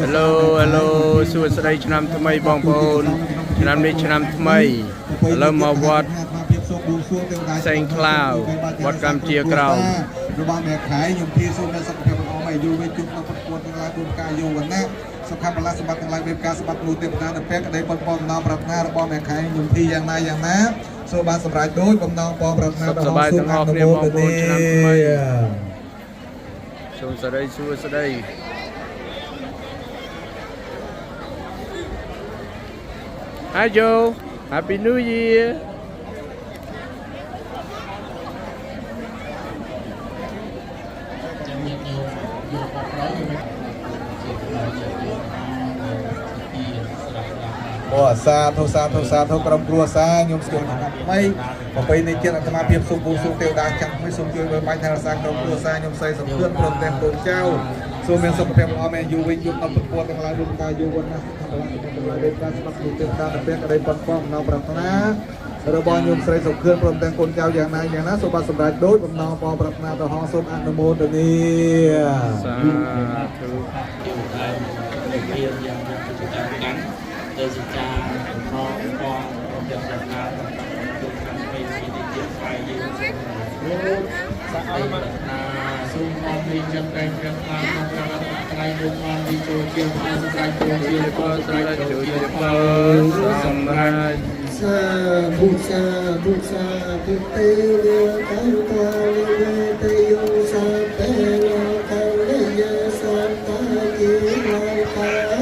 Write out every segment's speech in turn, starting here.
Hello hello សួស្តីឆ្នាំថ្មីបងប្អូនឆ្នាំនេះឆ្នាំថ្មីឥឡូវមកវត្តសេងក្លាវវត្តកម្ពុជាក្រោមរបស់អ្នកខែខ្ញុំធីសូមអ្នកសុខភាពល្អមកយូរវិញជួបក្នុងប្រកួតទាំងឡាយរួមការយូរវណ្ណៈសុខភាពបលាសម្បត្តិទាំងឡាយវេបការសម្បត្តិនោះទេវតានៅពេលក្តីប៉ុនប៉ុនដំណងប្រាថ្នារបស់អ្នកខែខ្ញុំធីយ៉ាងណាសូមបានសម្រេចដោយបំណងបងប្រាថ្នារបស់សូមអនុមោទនាឆ្នាំថ្មីសូមសួស្តី Hi Joe Happy New Year អូសាធុក្រុមគ្រួសារខ្ញុំស្គាល់ឆ្នាំថ្មីប្រពៃណីជាតិអាត្មាភាពសុំពូសុំទេវតាចាំថ្មីសូមជួយមើលបាញ់ថែរក្សាក្រុមគ្រួសារខ្ញុំស្រីសំភឿនព្រមទាំងកូនចៅសូមមានសុខភាពល្អមានយូរវិញយូរអត់ប្រកួតទាំងឡាយរួមការយូរវណ្ណៈទាំងឡាយដូចការស្មាត់នោះទេវតានៅពេលក្តីប៉ុនប៉ងនៅប្រាថ្នារបស់ខ្ញុំស្រីសំភឿនព្រមទាំងកូនចៅយ៉ាងណាសូមបានសម្រេចដោយបំណងបងប្រាថ្នាទៅហងសូមអនុមោទនាសាធុ đời sinh cha con được đặt ra được làm về sự đi tiếp phải như đây là xung quanh đi chân đây chân ta tay đúng con đi chỗ chiều ta tay chỗ chiều con tay chỗ chiều con Busa Puteo Kanta Teo Sapelo Kaleya Santa Kirata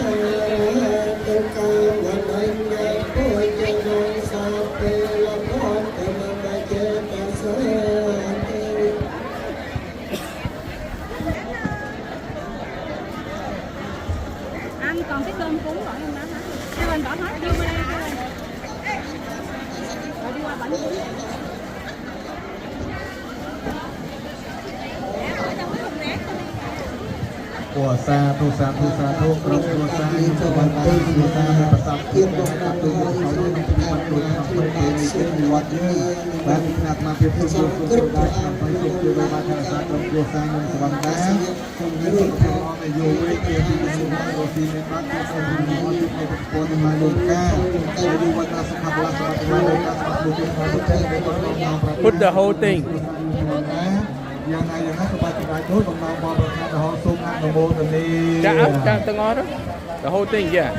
Anh còn cái cơm cuốn gọi em đó hả? Kêu anh bỏ hết vô đây kêu anh. Rồi đi qua bển cuốn. của xa thuក្រុមគ្រួសារខ្ញុំសូមបានទៅគ្រួសារមានប្រសពភាពរបស់តាមទៅមកឲ្យខ្ញុំបានជួយក្នុងប្រទេសនេះជាវត្តនេះបានថ្នាក់មកភាពសុខភាពដល់ឆ្នាំថ្មីជាជួយបានថែរក្សាក្រុមគ្រួសារខ្ញុំសវណ្ណតាសូមមានសុខភាពល្អយូរវិញជាទីមួយរបស់ទីនេះបានសូមមានអរគុណដល់ប្រព័ន្ធមកលោកការហើយយូរវត្តសុខភាពសម្រាប់លោកការសម្រាប់លោកក្នុងប្រទេសនេះក៏ក្នុង Put the whole thing យ៉ាងណាសូមបានសម្រេចដោយបំណងបងប្រាថ្នាដល់សូមអនុមោទនា ចាទាំងអស់ The whole thing yeah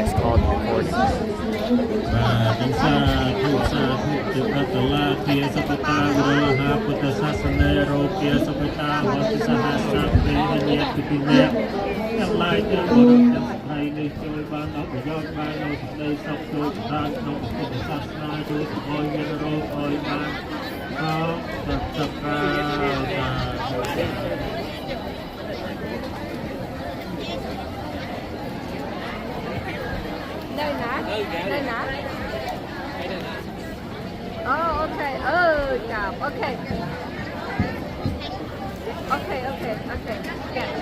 It's called recording. ទាំងសាធុទឹកអតឡាគាសុខតាវរលហាពុទ្ធសាសនារោគាសុខតាវត្តសហស្រពេនិយតិនិយទាំងឡាយទាំងបរិបទថ្ងៃនេះជួយបានអបយោជន៍បាននៅសេចក្តីសុខជួយប្រាជ្ញាក្នុងពុទ្ធសាសនាជួយឲ្យមានរោគឲ្យបានអរតកាĐây nè. Oh, okay. Chào. Okay. Yeah.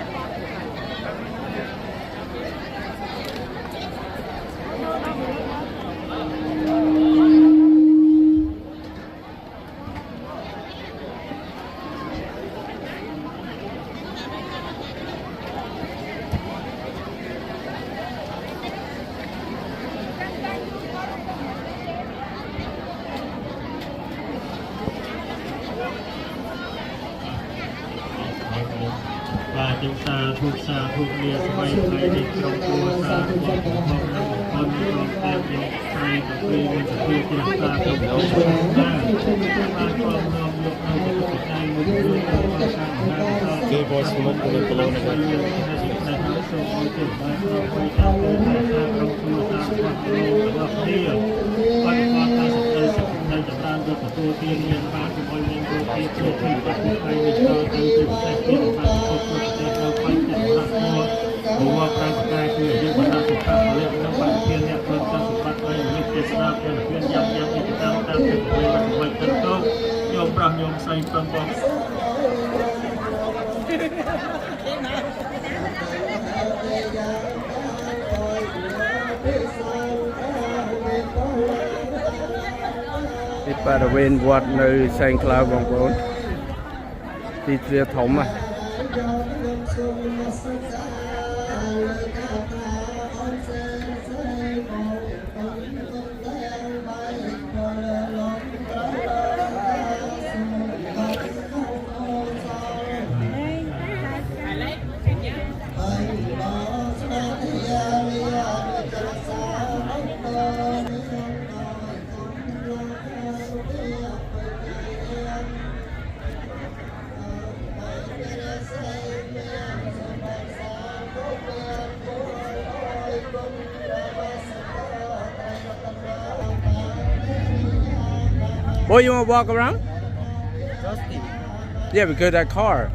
và chúng ta thuộc địa xoay thay để trong cua xa của con con em những thay và khi mình sẽ thuê chúng ta trong đó chúng ta con nom lúc nào cũng phải thay một đứa con sang Good voice from up the balloon again. ទទួលទានមានបានជាមួយនឹងរូបភាពជាទីប្រតិបត្តិនៃចូលទៅជាពិសេសទីបានគ្រប់ប្រទេសនៅបច្ចុប្បន្នព្រោះប្រាំប្រការគឺយើងបានសុខភាពលក្ខណៈបានធានអ្នកព្រមទាំងសម្បត្តិនៃវិទ្យាសាស្ត្រនិងវិទ្យាយ៉ាងឯកតាមតាមពីប្រវត្តិទៅញោមប្រាស់ញោមស្រីព្រមបង ที่บริเวณวัดในแสงคลาวបងប្អូនទីធ្លាធំហ่ะBoy, you want to walk around? Yeah, because that car.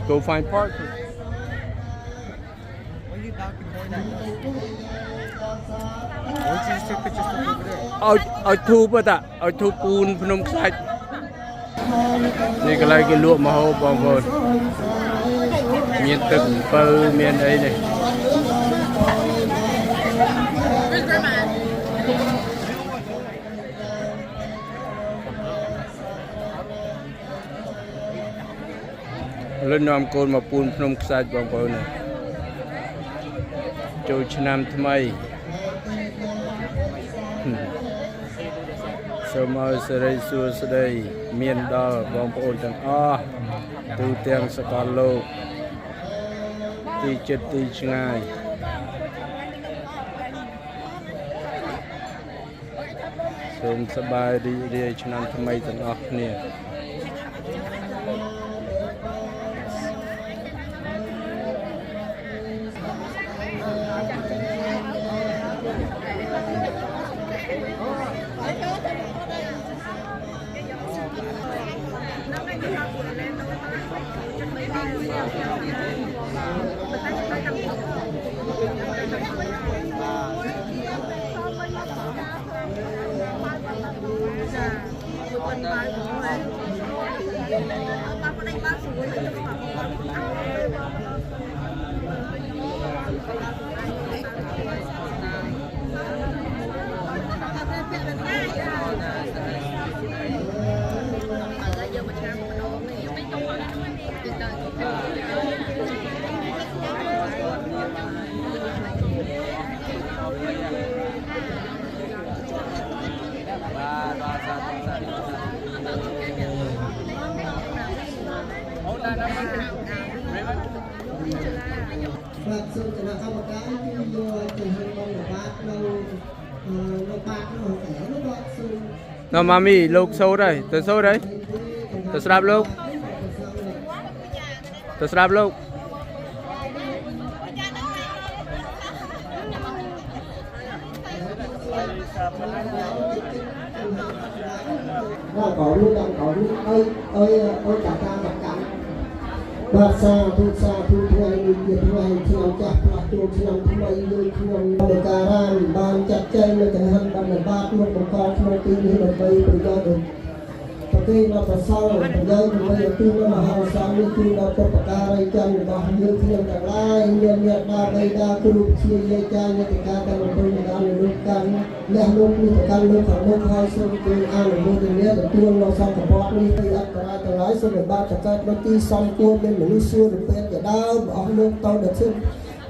Go find park. Ở thu bớt ạ, ở thu Pun Phnom Sạch. Đây cái này cái lụa mà hô bong bồn. Miền từng bơ miền ấy này. Lên nằm côn mà Pun Phnom Sạch bong bồn này.ចូលឆ្នាំថ្មីសូមឲ្យសិរីសួស្តីមានដល់បងប្អូនទាំងអស់ទូទាំងសកលលោកទីជិតទីឆ្ងាយសូមសប្បាយរីករាយឆ្នាំថ្មីទាំងអស់គ្នា Nó mami lục sâu đây, từ sâu đây, từ sạp lục, từ sạp lục. Có luôn đang có luôn ơi cả ta gặp cảnh và xa thu thuê đi việc này theo chặt là chuột làm thu này như thường để cả ran ban chặt chơi nơi cái hành ban là ba luôn một con theo tin như là bây bây giờ được tapi nó phải sau bây giờ tin nó là hàng sáng như tin nó có cả đây chân và như thiên cả lai nhân đa bây đa cứ chia dây cha như cái ca cái tôi mình ăn được can lẽ lúc như cái can lúc khoảng lúc hai xuân tôi ăn được một tiếng để tuôn nó xong cả bọt đi thì ăn cả cái lái xong rồi ba chặt cái nó ti xong cua bên mình xưa được bên cái đau bỏ nước tao được xưa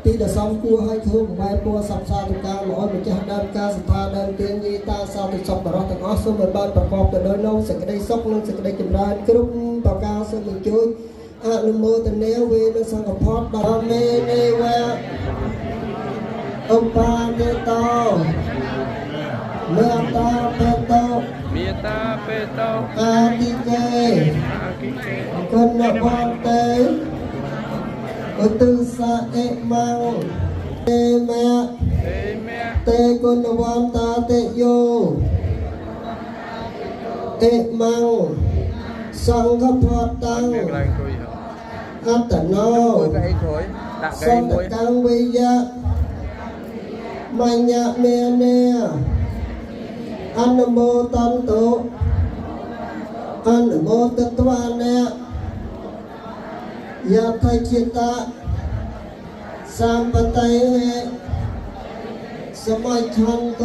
tí đã xong cua hai thứ của bài cua sắm xa tụi ca mỗi mình chắc đam ca sắm pha đam tiên gì ta sao thì xong đó thằng ó xong rồi ban tập hợp từ đôi lâu sẽ cái đây sốc lên sẽ cái đây chìm ra cái lúc tàu cao xong mình chơi lưng mơ từ néo về nó sang gặp hot đó mê nê qua ông ba nê to mẹ ta pê to a đi kê con là con tế ở tư xa e mang tê mẹ tê con là con ta tê vô e mang sang khắp hoạt tăng ăn tận nó sang tận căng bây giờ mạnh nhạ mẹ nè ăn mô tân tổ ăn mô tân toan nè ยาไทยเจตาสามปไตยสมัยชันโต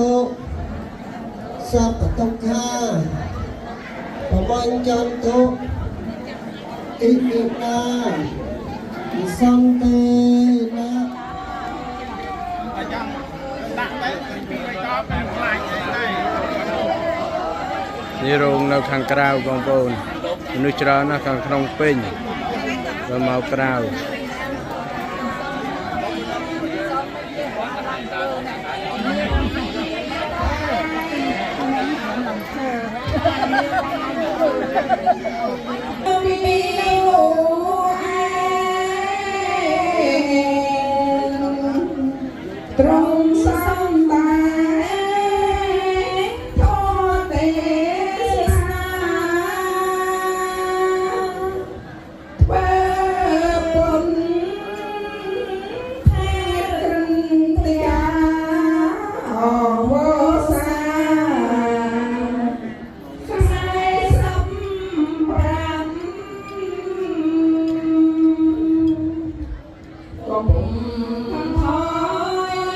สัพตงคาปมัญจันโตอิมินาสันเตนะ นี่โรงនៅខាងក្រៅបងប្អូនមនុស្សច្រើនណាស់ខាងក្នុងពេញទៅមកក្រៅ ត្រង់សំតែធម៌ទេសនាធ្វើបុណ្យថែរន្ទាអវសាខ្សែសំប្រាំកុំថយ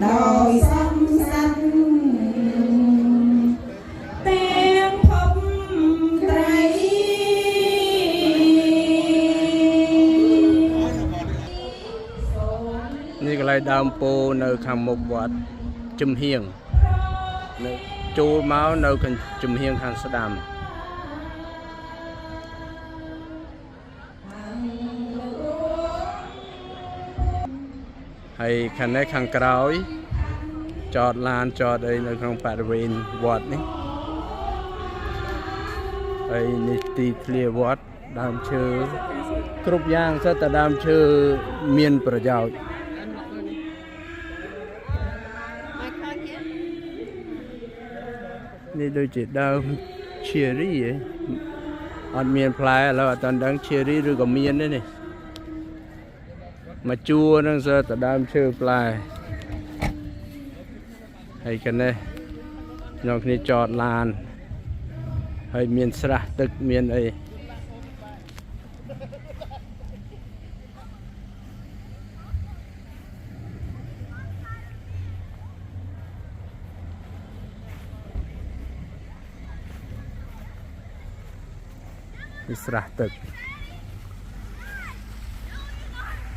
ដោយសំសានទាំងភពត្រី នេះកន្លែងដើមពោនៅខាងមុខវត្តជំហៀងនៅចូលមកនៅជំហៀងខាងស្ដាំហើយខាងនេះខាងក្រោយចតឡានចតអីនៅក្នុងបរិវេណវត្តនេះហើយនេះទីធ្លាវត្តដើមឈើគ្រប់យ៉ាងសិតតែដើមឈើមានប្រយោជន៍នេះដូចជាដើមឈើរីអត់មានផ្លែឥឡូវអត់តាន់ដឹងឈើរីឬក៏មានទេនេះមកជួរនឹងសិតតែដើមឈើផ្លែហើយកាលនេះខ្ញុំគ្នាចតឡានហើយមានស្រះទឹកមានអីស្រះទឹក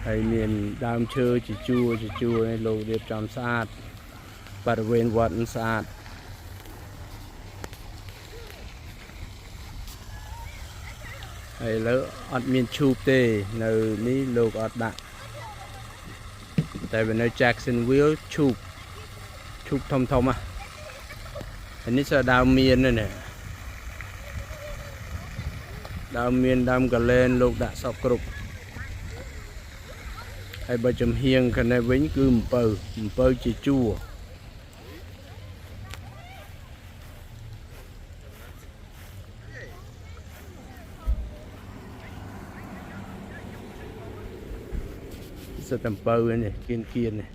ហើយមានដើមឈើជាជួរនេះលោករៀបចំស្អាតបរិវេណវត្តស្អាតហើយឥឡូវអត់មានឈូកទេនៅនេះលោកអត់ដាក់តែនៅ Jacksonville ឈូកធំហើយនេះគឺដើមមាននេះដើមមានដើមកលែនលោកដាក់សពគ្រប់ហើយបើចំហៀងខាងនេះវិញគឺអំពៅជាជួរសិតអំពៅនេះគៀននេះ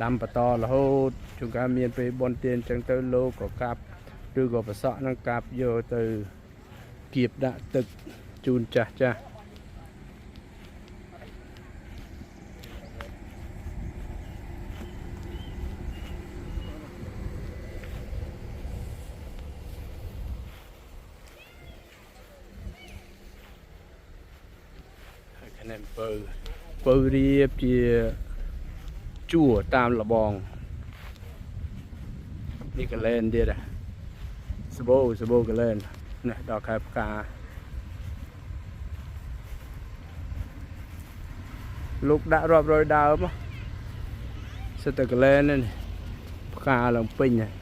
ដាំបន្តរហូតជួនកាលមានពេលបនទានអញ្ចឹងទៅលោកក៏កាប់ឬក៏ប្រសក់នឹងកាប់យកទៅគៀបដាក់ទឹកជូនចាស់ហើយខាងនេះពៅរៀបជាជួរតាមលបងនេះកលែនទៀតសបោកលែននេះដល់ខែផ្កាលោកដាក់រាប់រយដើមសិតតែកលែននេះផ្កាឡើងពេញហើយ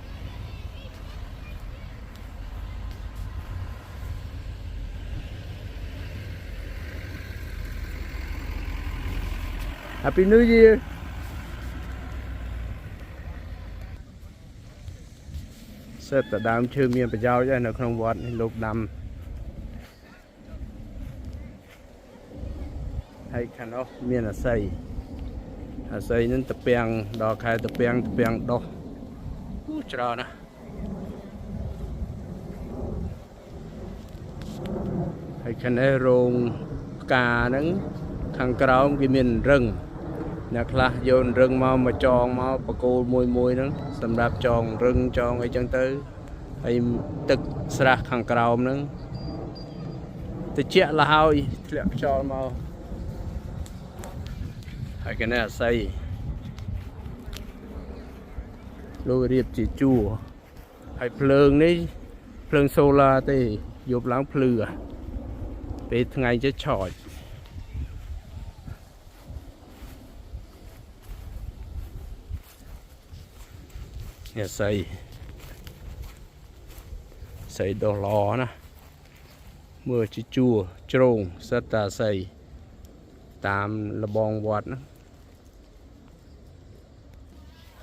Happy New Year ស សិតតែដើមឈើមានប្រយោជន៍ដែរនៅក្នុងវត្តនេះលោកដាំហើយខាងនោះមានអាស័យនឹងតពាំងដល់ខែតពាំងដុះច្រើនណាស់ហើយខាងនេះរោងផ្កាហ្នឹងខាងក្រោមគេមានរឹងអ្នកខ្លះយករឹងមកចងមកបកគោលមួយហ្នឹងសម្រាប់ចងរឹងចងអីចឹងទៅហើយទឹកស្រះខាងក្រោមហ្នឹងត្រជាក់លហើយធ្លាក់ខ្យល់មកហើយគេនេះអាស័យលោករៀបជាជួរហើយភ្លើងនេះភ្លើងសូឡាទេយប់ឡើងភ្លឺពេលថ្ងៃចេះឆោចនេះស្អីដុះល្អណាមើលជាជួរជ្រងសិតតាស្អីតាមលបងវត្តណា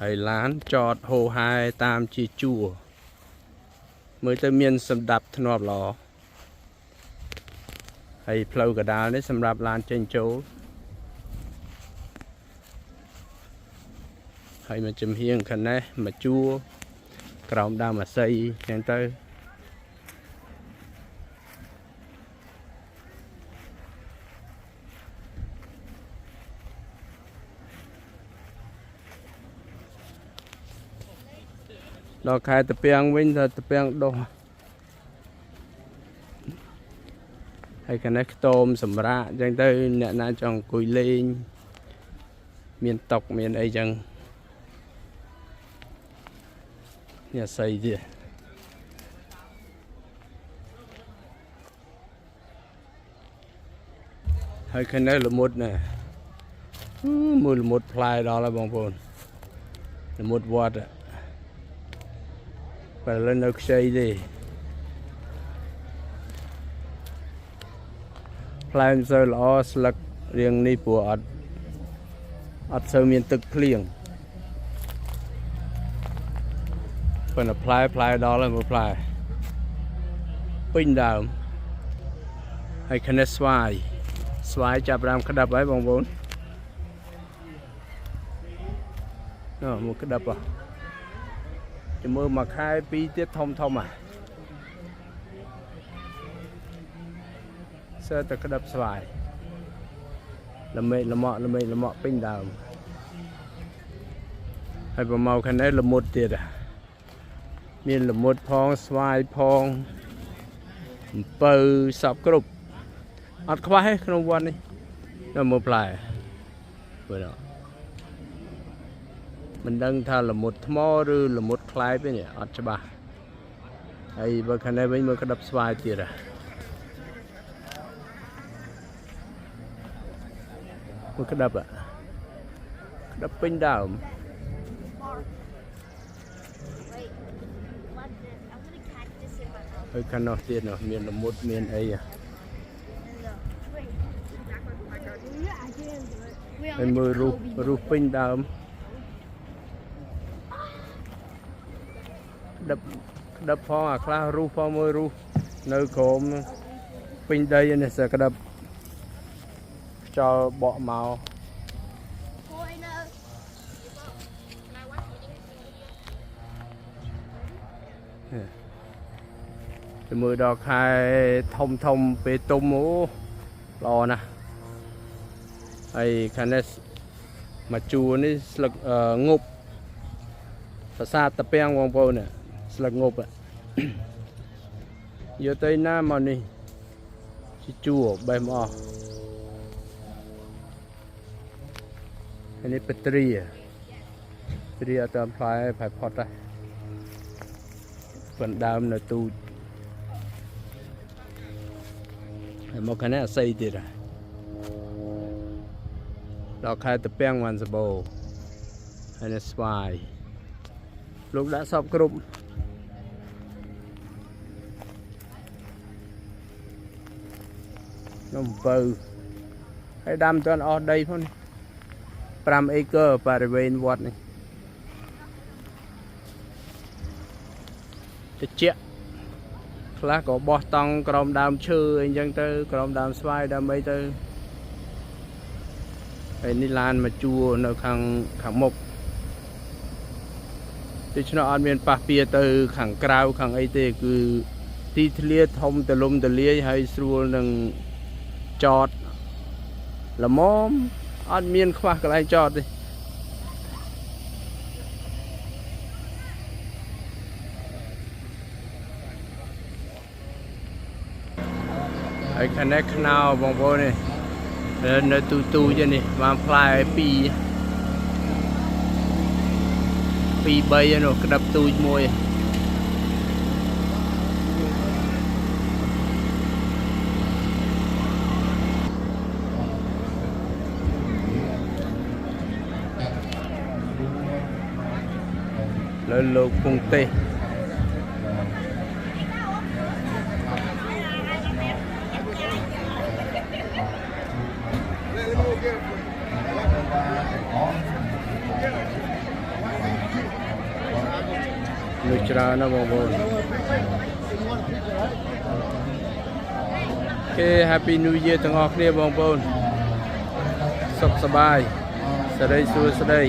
ហើយឡានចតហូរហែតាមជាជួរមើលទៅមានសម្ដាប់ធ្នាប់ល្អហើយផ្លូវកណ្ដាលនេះសម្រាប់ឡានចេញចូលហើយមកចំហៀងខាងនេះមកជួរក្រោមដើមអាស័យចឹងទៅដល់ខែតពាំងវិញទៅតពាំងដុះហើយខាងនេះខ្ទមសម្រាប់ចឹងទៅអ្នកណាចង់អង្គុយលេងមានតុកមានអីចឹងនេះស្អីទៀតហើយខាងនេះល្មុតណាមើលល្មុតផ្លែដល់ហើយបងប្អូនល្មុតវត្តបើលើនៅខ្ចីទេផ្លែមិនសូវល្អស្លឹករៀងនេះព្រោះអត់សូវមានទឹកភ្លៀងប៉ុន្តែផ្លែដល់ហើយមើលផ្លែពេញដើមហើយខាងនេះស្វាយចាប់ដើមក្តាប់ហើយបងប្អូនមកក្តាប់ចាំមើលមួយខែពីរទៀតធំសើតែក្តាប់ស្វាយល្មេកល្មក់ពេញដើមហើយប្រមកខាងនេះល្មុតទៀតមានល្មុតផងស្វាយផងអំពៅសពគ្រប់អត់ខ្វះទេក្នុងវត្តនេះនៅមើលផ្លែមើលមិនដឹងថាល្មុតថ្មឬល្មុតខ្លែបទេនេះអត់ច្បាស់ហើយបើខាងនេះវិញមើលក្តាប់ស្វាយទៀតមើលក្តាប់ពេញដើមហើយខាងនោះទៀតមានល្មុតមានអីហើយមើលរូសពេញដើមក្តាប់ផងអាខ្លះរូសផងមើលរូសនៅក្រោមពេញដីនេះសើក្តាប់ខ្យល់បក់មកទៅមើលដល់ខែធំពេលទុំអូល្អណាស់ហើយខាងនេះមកជួរនេះស្លឹកងប់ប្រាសាទតពាំងបងប្អូនស្លឹកងប់យកទៅណាមកនេះជាជួរបេះមកអស់ហើយនេះពេទ្រីអត់តាមផ្លែផុតដែរប៉ុន្តែដើមនៅទូចហើយមកខាងនេះអាស័យទៀតដល់ខែតពាំងវ៉ាន់សបោហើយនេះស្វាយលោកដាក់សពគ្រប់នំបើហើយដាំតាន់អស់ដីផង5 អេក័របរិវេណវត្តនេះ តិចខ្លះក៏បោះតង់ក្រោមដើមឈើអីចឹងទៅក្រោមដើមស្វាយដើម្បីទៅហើយនេះឡានមកជួរនៅខាងមុខដូច្នោះអត់មានប៉ះពាល់ទៅខាងក្រៅខាងអីទេគឺទីធ្លាធំទលំទលាយហើយស្រួលនឹងចតល្មមអត់មានខ្វះកន្លែងចតទេហើយខាងនេះខ្នោបងប្អូននេះនៅទូចឹងនេះបានផ្លែ2 3នោះក្តាប់ទូចមួយលើលោកពងទេសលោកច្រើនណាស់បងប្អូនគេ Happy New Year ទាំងអស់គ្នាបងប្អូនសុខសប្បាយសិរីសួស្តី